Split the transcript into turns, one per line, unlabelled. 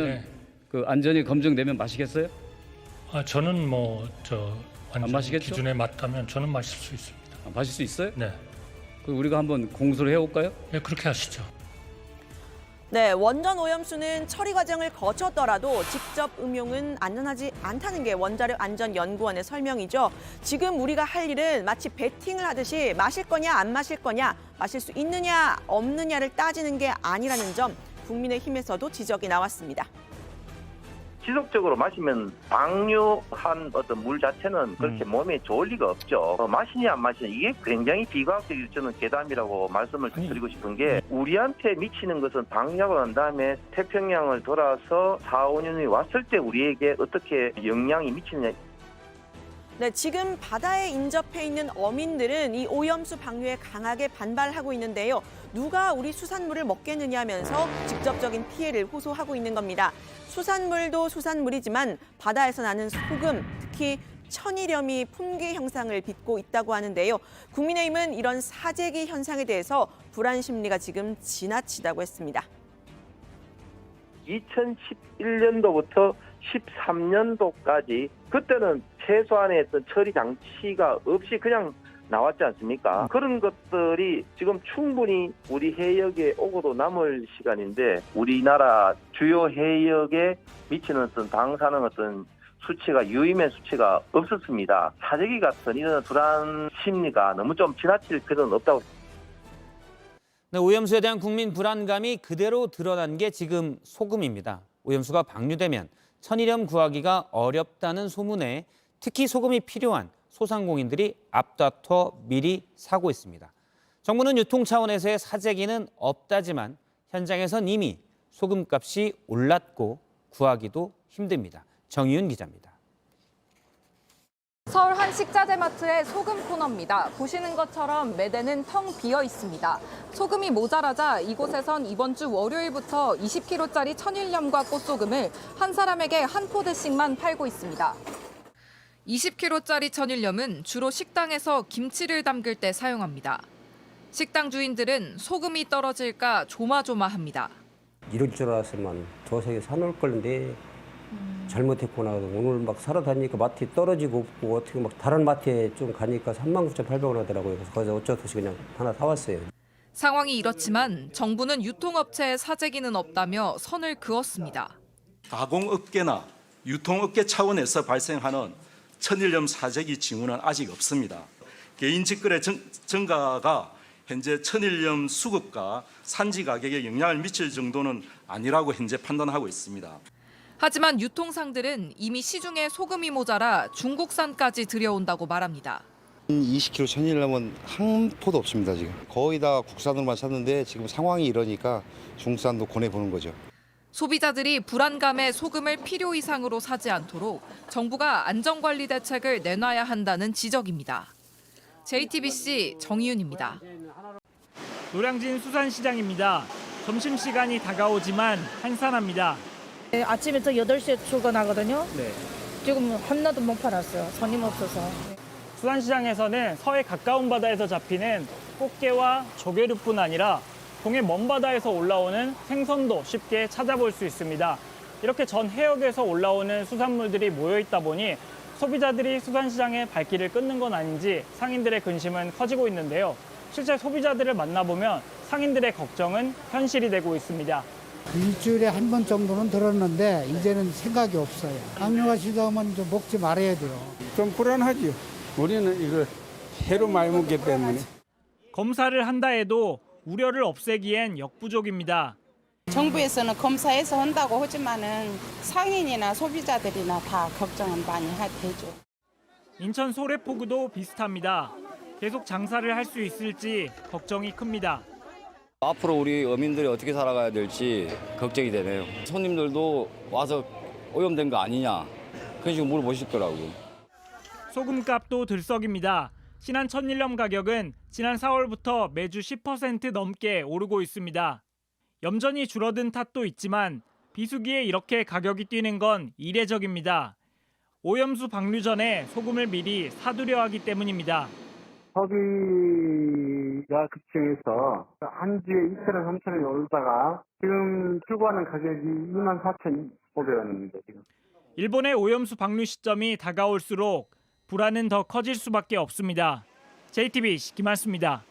저희는
네.
그 안전이 검증되면 마시겠어요?
저는 완전
마시겠죠?
기준에 맞다면 저는 마실 수 있습니다.
마실 수 있어요?
네,
그 우리가 한번 공소를 해올까요?
네 그렇게 하시죠.
네, 원전 오염수는 처리 과정을 거쳤더라도 직접 음용은 안전하지 않다는 게 원자력안전연구원의 설명이죠. 지금 우리가 할 일은 마치 배팅을 하듯이 마실 거냐 안 마실 거냐, 마실 수 있느냐 없느냐를 따지는 게 아니라는 점 국민의힘에서도 지적이 나왔습니다.
지속적으로 마시면 방류한 어떤 물 자체는 그렇게 몸에 좋을 리가 없죠. 마시냐 안 마시냐 이게 굉장히 비과학적인 저는 괴담이라고 말씀을 드리고 싶은 게 우리한테 미치는 것은 방류하고 난 다음에 태평양을 돌아서 4, 5년이 왔을 때 우리에게 어떻게 영향이 미치느냐.
네, 지금 바다에 인접해 있는 어민들은 이 오염수 방류에 강하게 반발하고 있는데요. 누가 우리 수산물을 먹겠느냐면서 직접적인 피해를 호소하고 있는 겁니다. 수산물도 수산물이지만 바다에서 나는 소금, 특히 천일염이 품귀 현상을 빚고 있다고 하는데요. 국민의힘은 이런 사재기 현상에 대해서 불안 심리가 지금 지나치다고 했습니다.
2011년도부터 13년도까지 그때는 최소한의 어떤 처리 장치가 없이 그냥 나왔지 않습니까? 그런 것들이 지금 충분히 우리 해역에 오고도 남을 시간인데 우리나라 주요 해역에 미치는 어떤 방사능 어떤 수치가 유의면 수치가 없었습니다. 사재기 같은 이런 불안 심리가 너무 좀 지나칠 필요는 없다고.
네, 오염수에 대한 국민 불안감이 그대로 드러난 게 지금 소금입니다. 오염수가 방류되면 천일염 구하기가 어렵다는 소문에 특히 소금이 필요한 소상공인들이 앞다퉈 미리 사고 있습니다. 정부는 유통 차원에서의 사재기는 없다지만 현장에선 이미 소금값이 올랐고 구하기도 힘듭니다. 정희윤 기자입니다.
서울 한 식자재 마트의 소금 코너입니다. 보시는 것처럼 매대는 텅 비어 있습니다. 소금이 모자라자 이곳에선 이번 주 월요일부터 20kg짜리 천일염과 꽃소금을 한 사람에게 한 포대씩만 팔고 있습니다.
20kg짜리 천일염은 주로 식당에서 김치를 담글 때 사용합니다. 식당 주인들은 소금이 떨어질까 조마조마합니다.
이럴 줄 알았으면 도색에 사놓을 건데 잘못했구나. 오늘 막 사러 다니니까 마트에 떨어지고 없고 어떻게 막 다른 마트에 좀 가니까 39,800원 하더라고요. 그래서 거기서 어쩌듯이 그냥 하나 사왔어요.
상황이 이렇지만 정부는 유통업체에 사재기는 없다며 선을 그었습니다.
가공업계나 유통업계 차원에서 발생하는 천일염 사재기 징후는 아직 없습니다. 개인 직거래 증가가 현재 천일염 수급과 산지 가격에 영향을 미칠 정도는 아니라고 현재 판단하고 있습니다.
하지만 유통상들은 이미 시중에 소금이 모자라 중국산까지 들여온다고 말합니다.
20kg 천일염은 한 포도 없습니다. 지금 거의 다 국산으로만 샀는데 지금 상황이 이러니까 중국산도 권해보는 거죠.
소비자들이 불안감에 소금을 필요 이상으로 사지 않도록 정부가 안전관리 대책을 내놔야 한다는 지적입니다. JTBC 정희윤입니다.
노량진 수산시장입니다. 점심시간이 다가오지만 한산합니다.
아침부터 8시에 출근하거든요.
네.
지금 하나도 못 팔았어요. 손님 없어서.
수산시장에서는 서해 가까운 바다에서 잡히는 꽃게와 조개류뿐 아니라 동해 먼 바다에서 올라오는 생선도 쉽게 찾아볼 수 있습니다. 이렇게 전 해역에서 올라오는 수산물들이 모여 있다 보니 소비자들이 수산시장에 발길을 끊는 건 아닌지 상인들의 근심은 커지고 있는데요. 실제 소비자들을 만나보면 상인들의 걱정은 현실이 되고 있습니다.
일주일에 한 번 정도는 들었는데 이제는 생각이 없어요. 방류하시다 하면 좀 먹지 말아야 돼요.
좀 불안하죠. 우리는 이거 해로 많이 먹기 때문에.
검사를 한다 해도 우려를 없애기엔 역부족입니다.
정부에서는 검사해서 한다고 하지만은 상인이나 소비자들이나 다 걱정은 많이 되죠.
인천 소래포구도 비슷합니다. 계속 장사를 할 수 있을지 걱정이 큽니다.
앞으로 우리 어민들이 어떻게 살아가야 될지 걱정이 되네요. 손님들도 와서 오염된 거 아니냐 그런 식으로 물어보시더라고요.
소금값도 들썩입니다. 신한 천일염 가격은 지난 4월부터 매주 10% 넘게 오르고 있습니다. 염전이 줄어든 탓도 있지만 비수기에 이렇게 가격이 뛰는 건 이례적입니다. 오염수 방류 전에 소금을 미리 사두려 하기 때문입니다.
소비 경기가 급증해서 한 주에 2,000원, 3,000원이 오르다가 지금 출고하는 가격이 24,500원입니다. 지금.
일본의 오염수 방류 시점이 다가올수록 불안은 더 커질 수밖에 없습니다. JTBC 김한수입니다.